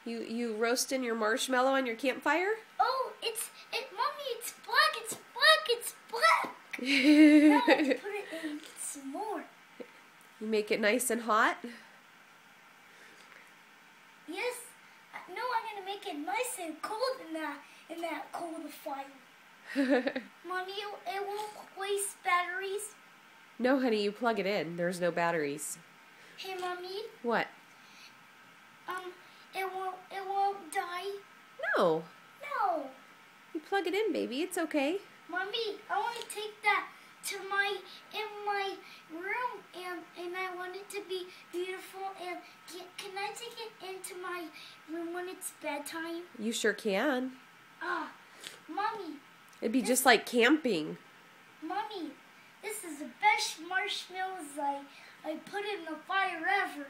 You roasting your marshmallow on your campfire? Oh, Mommy, it's black, it's black, it's black. Now I have to put it in some more. You make it nice and hot? Yes. No, I'm gonna make it nice and cold in that cold fire. Mommy, it won't waste batteries. No, honey, you plug it in. There's no batteries. Hey, Mommy. What? It won't die. No. No. You plug it in, baby. It's okay. Mommy, I want to take that in my room, and I want it to be beautiful. And can I take it into my room when it's bedtime? You sure can. Mommy. It'd be just like camping. Mommy, this is the best marshmallows I put in the fire ever.